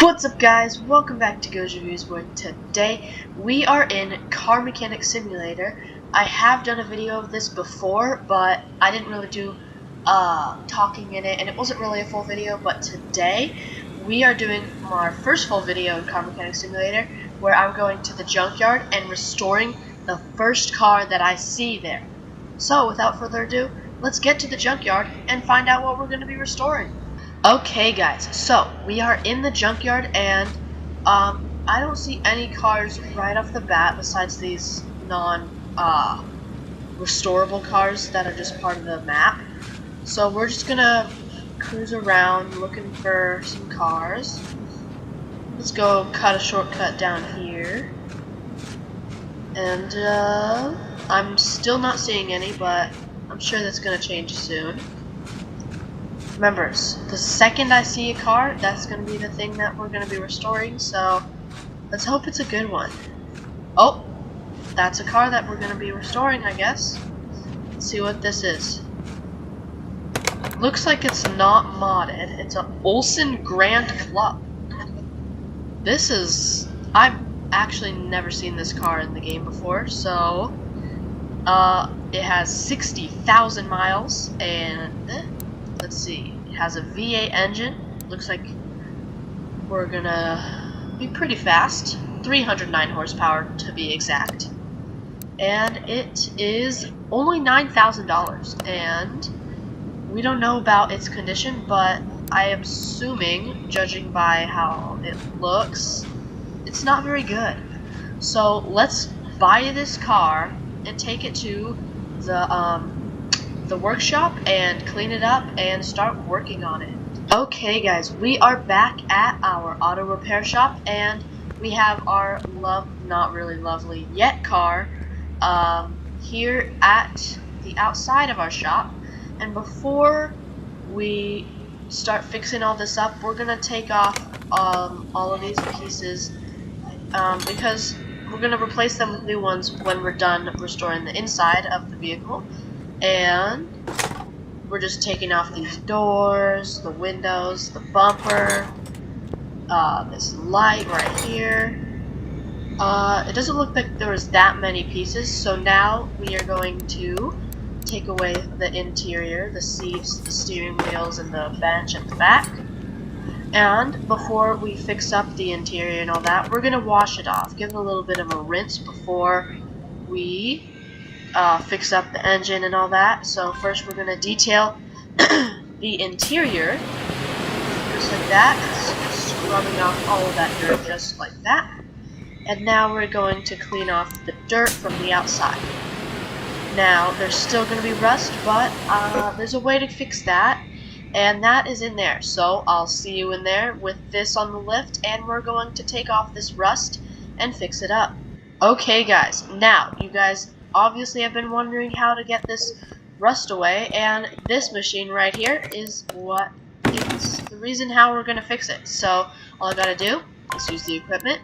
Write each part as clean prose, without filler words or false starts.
What's up guys, welcome back to Go's Reviews, where today we are in Car Mechanic Simulator. I have done a video of this before, but I didn't really do talking in it, and it wasn't really a full video. But today we are doing our first full video in Car Mechanic Simulator, where I'm going to the junkyard and restoring the first car that I see there. So without further ado, let's get to the junkyard and find out what we're going to be restoring. Okay guys, so we are in the junkyard, and I don't see any cars right off the bat besides these restorable cars that are just part of the map. So we're just gonna cruise around looking for some cars. Let's go cut a shortcut down here. And I'm still not seeing any, but I'm sure that's gonna change soon. Remember, the second I see a car, that's going to be the thing that we're going to be restoring, so let's hope it's a good one. Oh, that's a car that we're going to be restoring, I guess. Let's see what this is. Looks like it's not modded. It's an Olsen Grand Club. This is... I've actually never seen this car in the game before, so... it has 60,000 miles, and... let's see, it has a V8 engine. Looks like we're gonna be pretty fast. 309 horsepower to be exact. And it is only $9,000. And we don't know about its condition, but I am assuming, judging by how it looks, it's not very good. So let's buy this car and take it to the workshop and clean it up and start working on it. Okay guys, we are back at our auto repair shop, and we have our not really lovely yet car here at the outside of our shop. And before we start fixing all this up, we're gonna take off all of these pieces because we're gonna replace them with new ones when we're done restoring the inside of the vehicle. And we're just taking off these doors, the windows, the bumper, this light right here. It doesn't look like there was that many pieces, so now we are going to take away the interior, the seats, the steering wheels, and the bench at the back. And before we fix up the interior and all that, we're going to wash it off, give it a little bit of a rinse before we fix up the engine and all that. So first we're going to detail the interior, just like that, scrubbing off all of that dirt just like that. And now we're going to clean off the dirt from the outside. Now there's still going to be rust, but there's a way to fix that, and that is in there. So I'll see you in there with this on the lift, and we're going to take off this rust and fix it up. Okay guys, now you guys obviously I've been wondering how to get this rust away, and this machine right here is what is the reason how we're going to fix it. So all I gotta do is use the equipment,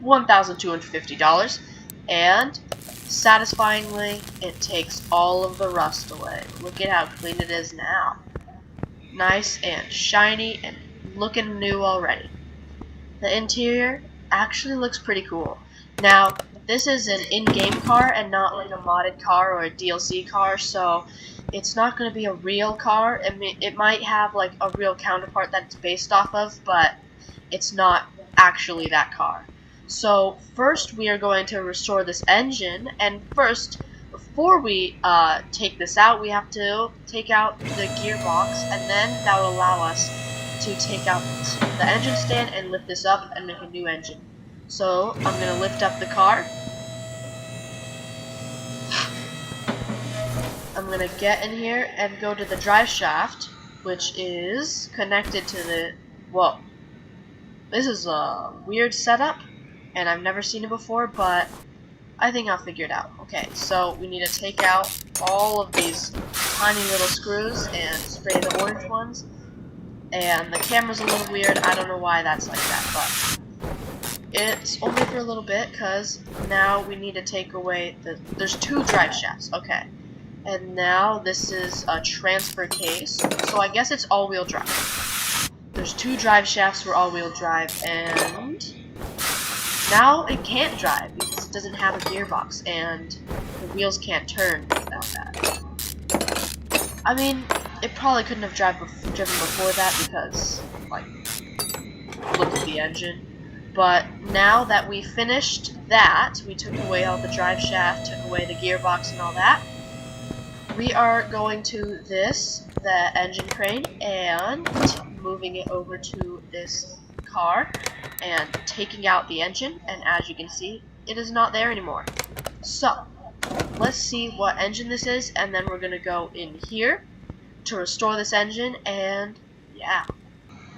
$1,250, and satisfyingly it takes all of the rust away. Look at how clean it is now. Nice and shiny and looking new already. The interior actually looks pretty cool. Now, this is an in-game car and not like a modded car or a DLC car, so it's not going to be a real car. I mean, it might have like a real counterpart that it's based off of, but it's not actually that car. So first we are going to restore this engine, and first, before we take this out, we have to take out the gearbox, and then that will allow us to take out the engine stand and lift this up and make a new engine. So I'm going to lift up the car. I'm going to get in here and go to the drive shaft, which is connected to the... Whoa. This is a weird setup, and I've never seen it before, but I think I'll figure it out. Okay, so we need to take out all of these tiny little screws and spray the orange ones. And the camera's a little weird. I don't know why that's like that, but it's only for a little bit, because now we need to take away there's two drive shafts. Okay. And now this is a transfer case, so I guess it's all-wheel drive. There's 2 drive shafts for all-wheel drive, and now it can't drive because it doesn't have a gearbox, and the wheels can't turn without that. I mean, it probably couldn't have driven before that because, like, look at the engine. But now that we finished that, we took away all the drive shaft, took away the gearbox and all that, we are going to the engine crane, and moving it over to this car and taking out the engine, and as you can see, it is not there anymore. So let's see what engine this is, and then we're gonna go in here to restore this engine, and yeah.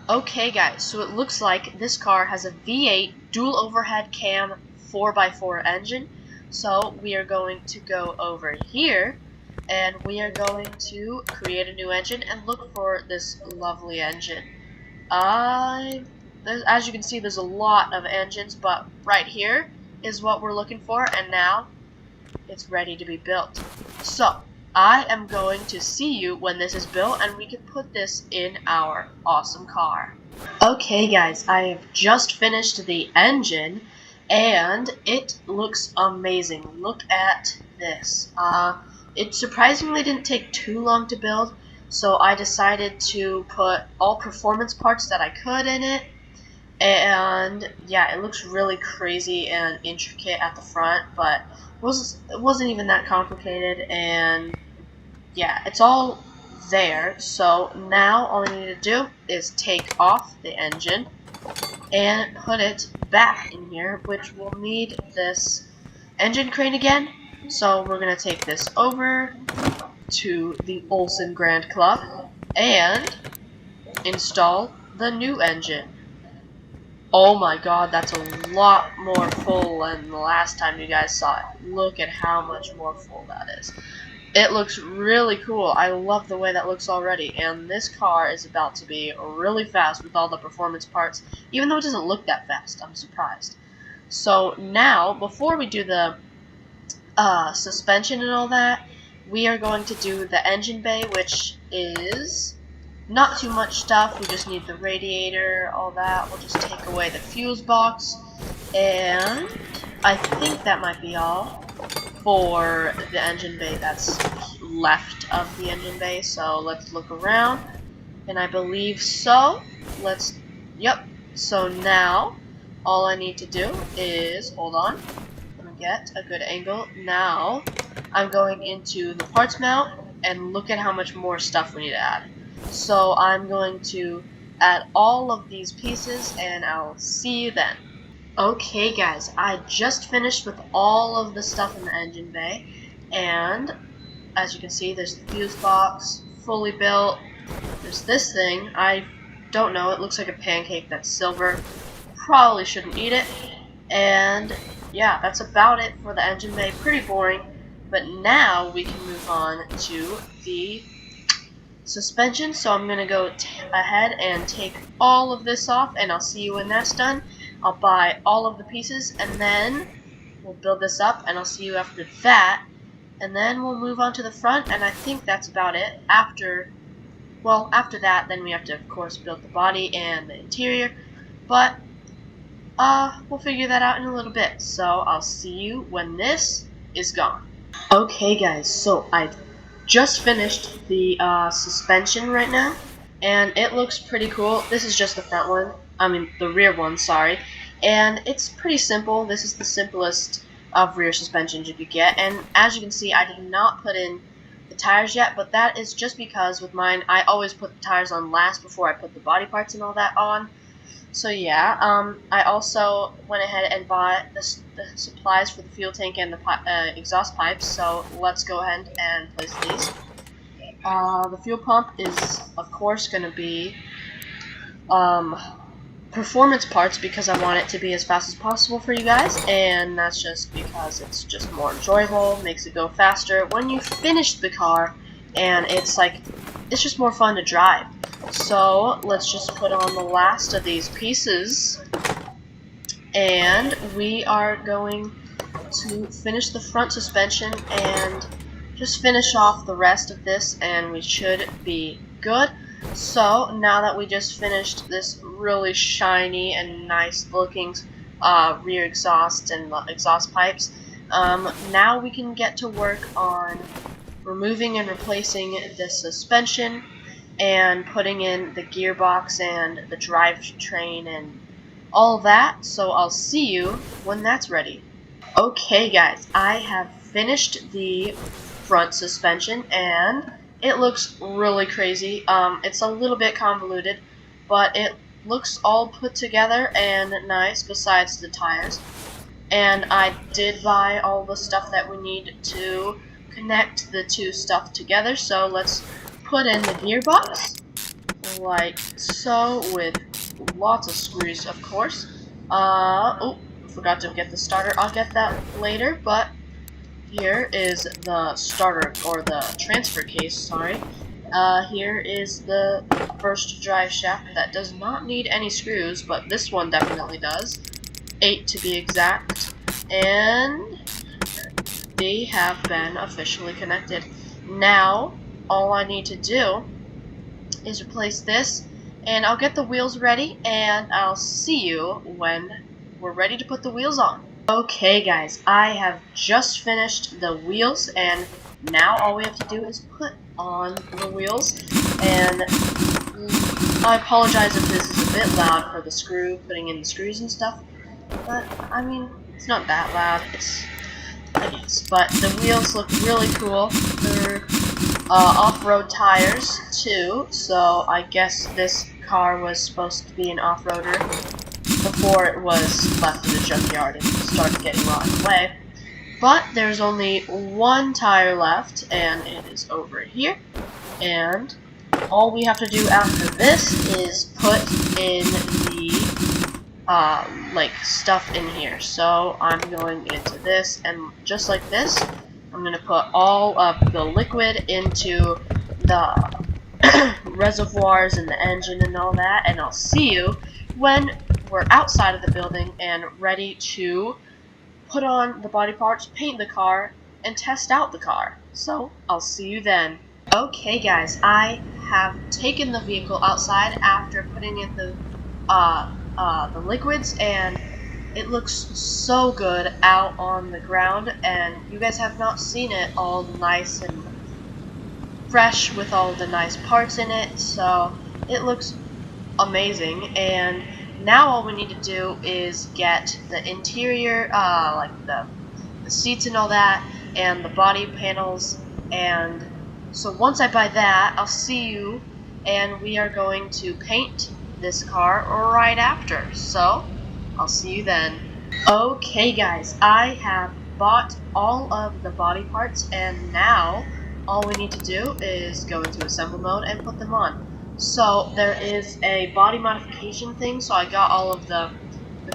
Okay guys, so it looks like this car has a V8 dual overhead cam 4x4 engine. So we are going to go over here, and we are going to create a new engine and look for this lovely engine. As you can see, there's a lot of engines, but right here is what we're looking for, and now it's ready to be built. So I am going to see you when this is built, and we can put this in our awesome car. Okay guys, I have just finished the engine, and it looks amazing. Look at this. It surprisingly didn't take too long to build, so I decided to put all performance parts that I could in it. And yeah, it looks really crazy and intricate at the front, but it wasn't even that complicated, and yeah, it's all there. So now all I need to do is take off the engine and put it back in here, which will need this engine crane again. So we're gonna take this over to the Olsen Grand Club and install the new engine. Oh my god, that's a lot more full than the last time you guys saw it. Look at how much more full that is. It looks really cool. I love the way that looks already, and this car is about to be really fast with all the performance parts, even though it doesn't look that fast. I'm surprised. So now, before we do the suspension and all that, we are going to do the engine bay, which is not too much stuff. We just need the radiator, all that. We'll just take away the fuse box, and I think that might be all for the engine bay that's left of the engine bay. So let's look around, and I believe so. Yep. So now all I need to do is, hold on, I'm gonna get a good angle. Now I'm going into the parts mount, and look at how much more stuff we need to add. So I'm going to add all of these pieces, and I'll see you then. Okay guys, I just finished with all of the stuff in the engine bay, and as you can see, there's the fuse box fully built. There's this thing, I don't know, it looks like a pancake that's silver. Probably shouldn't eat it. And yeah, that's about it for the engine bay. Pretty boring, but now we can move on to the suspension. So I'm gonna go ahead and take all of this off, and I'll see you when that's done. I'll buy all of the pieces, and then we'll build this up, and I'll see you after that. And then we'll move on to the front, and I think that's about it. After that, then we have to, of course, build the body and the interior, but we'll figure that out in a little bit. So I'll see you when this is gone. Okay guys, so I've just finished the suspension right now, and it looks pretty cool. This is just the front one, the rear one, sorry, and it's pretty simple. This is the simplest of rear suspensions you could get, and as you can see, I did not put in the tires yet, but that is just because with mine, I always put the tires on last before I put the body parts and all that on. So yeah, I also went ahead and bought the supplies for the fuel tank and the exhaust pipes, so let's go ahead and place these. The fuel pump is, of course, going to be performance parts because I want it to be as fast as possible for you guys, and that's just because it's just more enjoyable, makes it go faster when you finish the car, and it's just more fun to drive. So let's just put on the last of these pieces, and we are going to finish the front suspension and just finish off the rest of this, and we should be good. So now that we just finished this really shiny and nice looking rear exhaust and exhaust pipes, now we can get to work on removing and replacing the suspension and putting in the gearbox and the drivetrain and all that. So I'll see you when that's ready. Okay guys, I have finished the front suspension and it looks really crazy. It's a little bit convoluted, but it looks all put together and nice besides the tires. And I did buy all the stuff that we need to connect the two stuff together, so let's put in the gearbox like so, with lots of screws, of course. Oh, forgot to get the starter. I'll get that later, but here is the starter, or the transfer case, sorry. Here is the first drive shaft that does not need any screws, but this one definitely does. 8 to be exact. And they have been officially connected. Now, all I need to do is replace this, and I'll get the wheels ready, and I'll see you when we're ready to put the wheels on. Okay guys, I have just finished the wheels, and now all we have to do is put on the wheels. And I apologize if this is a bit loud for the putting in the screws and stuff, but I mean, it's not that loud, I guess. But the wheels look really cool. They're off-road tires too, so I guess this car was supposed to be an off-roader before it was left in the junkyard and started getting rotten away. But there's only one tire left, and it is over here. And all we have to do after this is put in the like stuff in here. So I'm going into this, and just like this, I'm going to put all of the liquid into the reservoirs and the engine and all that, and I'll see you when we're outside of the building and ready to put on the body parts, paint the car, and test out the car. So I'll see you then. Okay guys, I have taken the vehicle outside after putting in the liquids, and it looks so good out on the ground, and you guys have not seen it all nice and fresh with all the nice parts in it, so it looks amazing. And now all we need to do is get the interior, like the seats and all that, and the body panels. And so once I buy that, I'll see you, and we are going to paint this car right after. So I'll see you then. Okay guys, I have bought all of the body parts, and now all we need to do is go into assemble mode and put them on. So there is a body modification thing, so I got all of the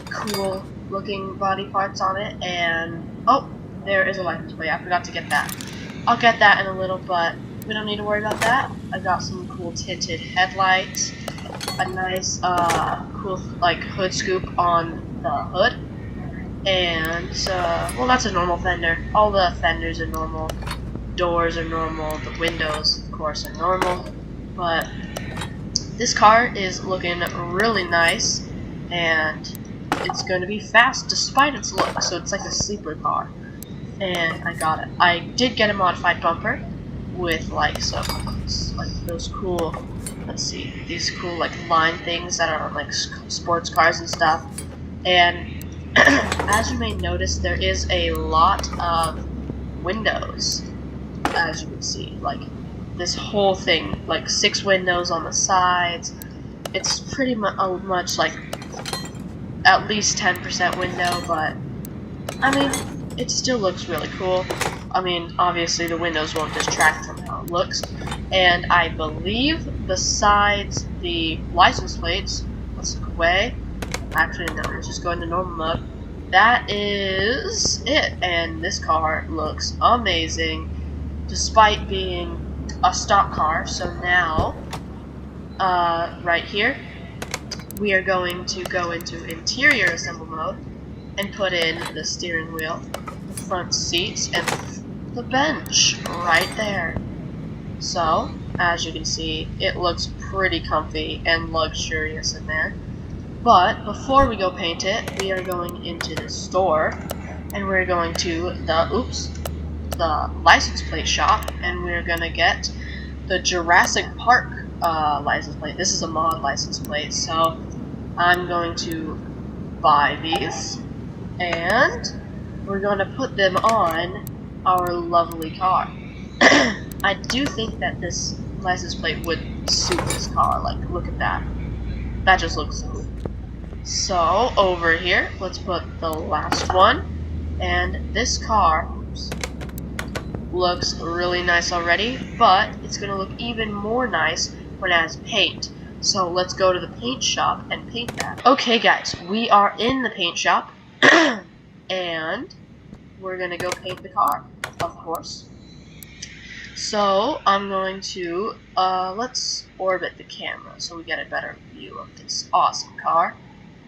cool looking body parts on it, and oh, there is a license plate. I forgot to get that. I'll get that in a little, but we don't need to worry about that. I got some cool tinted headlights, a nice cool like hood scoop on the hood, and well, that's a normal fender. All the fenders are normal, doors are normal, the windows of course are normal, but this car is looking really nice, and it's going to be fast despite its look, so it's like a sleeper car. And I got it. I did get a modified bumper with like those cool, let's see, these cool like line things that are on like sports cars and stuff. And as you may notice, there is a lot of windows, as you can see, like this whole thing, like 6 windows on the sides. It's pretty much like at least 10% window, but I mean, it still looks really cool. I mean, obviously the windows won't distract from how it looks. And I believe besides the license plates, let's look away. Actually, no, let's just go into normal mode. That is it. And this car looks amazing, despite being a stock car. So now, right here, we are going to go into interior assemble mode and put in the steering wheel, the front seats, and the bench right there. So As you can see, it looks pretty comfy and luxurious in there. But before we go paint it, we are going into the store, and we're going to the license plate shop, and we're gonna get the Jurassic Park license plate. This is a mod license plate, so I'm going to buy these, and we're going to put them on our lovely car. I do think that this license plate would suit this car. Like, look at that. That just looks so cool. So, over here, let's put the last one. And this car looks really nice already, but it's going to look even more nice when it has paint. So, let's go to the paint shop and paint that. Okay, guys, we are in the paint shop. And we're going to go paint the car, of course. So, I'm going to, let's orbit the camera so we get a better view of this awesome car.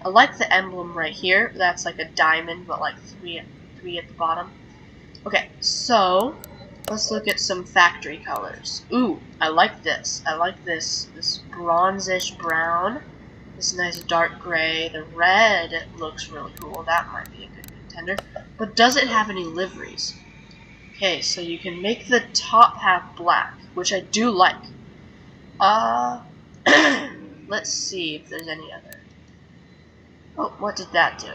I like the emblem right here. That's like a diamond, but like three at the bottom. Okay, so let's look at some factory colors. Ooh, I like this. I like this bronzish brown. This nice dark gray. The red looks really cool. That might be a good contender. But does it have any liveries? Okay, so you can make the top half black, which I do like. Let's see if there's any other. Oh, what did that do?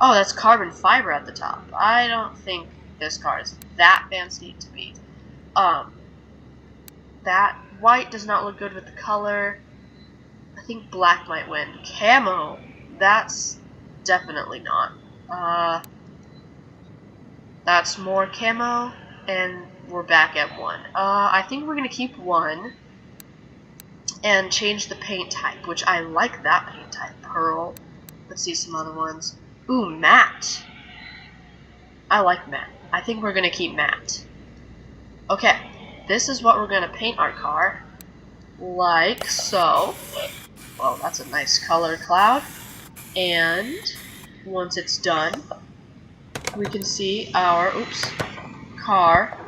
Oh, that's carbon fiber at the top. I don't think this car is that fancy to be. That white does not look good with the color. I think black might win. Camo, that's definitely not. That's more camo, and we're back at 1. I think we're gonna keep 1 and change the paint type, which I like that paint type. Pearl. Let's see some other ones. Ooh, matte. I like matte. I think we're gonna keep matte. Okay, this is what we're gonna paint our car. Like so. Well, that's a nice color cloud. And once it's done, we can see our car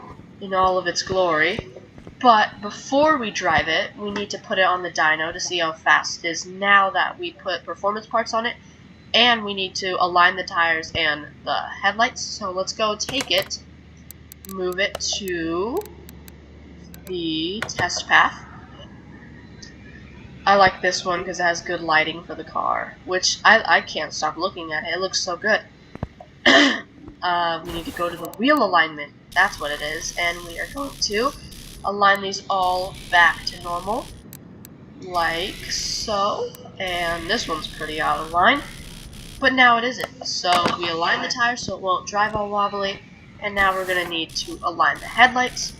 in all of its glory. But before we drive it, we need to put it on the dyno to see how fast it is now that we put performance parts on it. And we need to align the tires and the headlights. So let's go take it, move it to the test path. I like this one because it has good lighting for the car, which I can't stop looking at it. It looks so good. We need to go to the wheel alignment. That's what it is. And we are going to align these all back to normal, like so. And this one's pretty out of line, but now it isn't. So we align the tires so it won't drive all wobbly. And now we're going to need to align the headlights,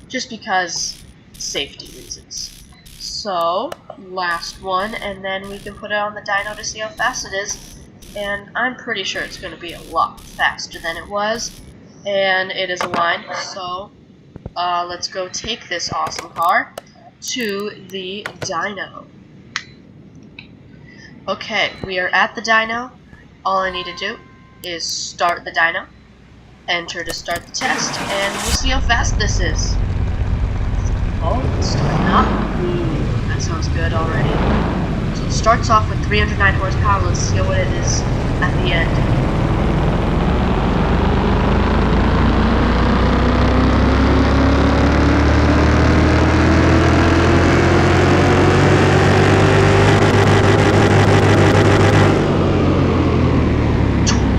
just because safety reasons. So, last one, and then we can put it on the dyno to see how fast it is. And I'm pretty sure it's going to be a lot faster than it was. And it is aligned, so let's go take this awesome car to the dyno. Okay, we are at the dyno. All I need to do is start the dyno, enter to start the test, and we'll see how fast this is. Oh, it's starting up. Ooh, that sounds good already. So it starts off with 309 horsepower. Let's see what it is at the end.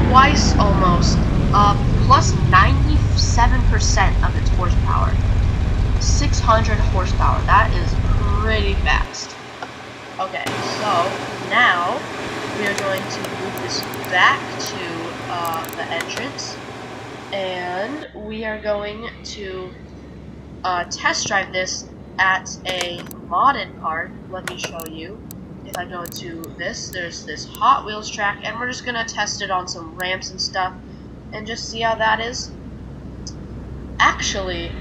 Twice almost, plus 97% of its horsepower. 600 horsepower, that is pretty fast. Okay, so now we are going to move this back to the entrance, and we are going to test drive this at a modded part. Let me show you. If I go to this, there's this Hot Wheels track, and we're just gonna test it on some ramps and stuff, and just see how that is. Actually,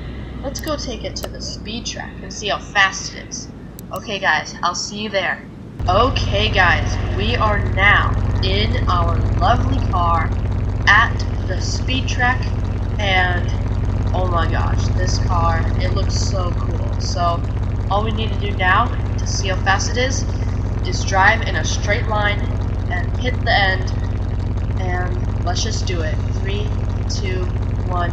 let's go take it to the speed track and see how fast it is. Okay guys, I'll see you there. Okay guys, we are now in our lovely car at the speed track, and oh my gosh, this car, it looks so cool. So all we need to do now to see how fast it is drive in a straight line and hit the end, and let's just do it. 3, 2, 1.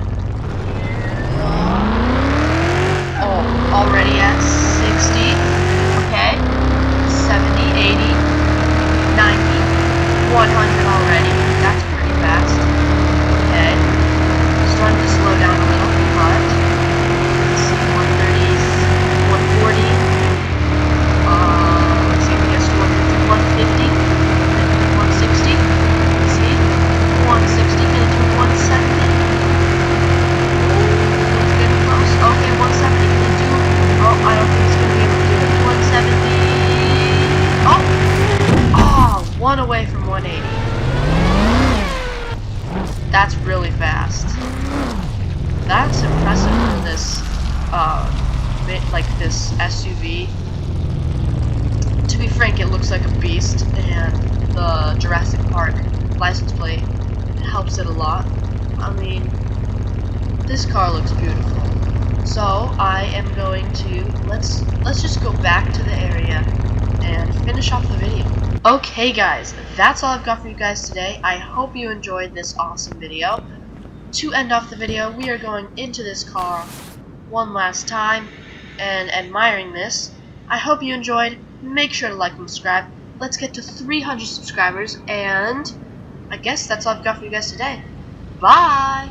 Oh, already at 60. Okay. 70, 80, 90, 100 already. That's pretty fast. Okay. Starting to slow down a little, but let's see, 130, 140. Let's see if we get to 150, 160. Let's see, 160. Can it do 170? It's getting close. Okay, 170. Can it do? Oh, I don't think it's gonna be able to do it. 170. Oh, one away from 180. That's really fast. That's impressive for this, like this SUV. To be frank, it looks like a beast, and the Jurassic Park license plate helps it a lot. I mean, this car looks beautiful. So I am going to let's just go back to the area and finish off the video. Okay guys, that's all I've got for you guys today. I hope you enjoyed this awesome video. To end off the video, we are going into this car one last time and admiring this. I hope you enjoyed. Make sure to like and subscribe. Let's get to 300 subscribers, and I guess that's all I've got for you guys today. Bye!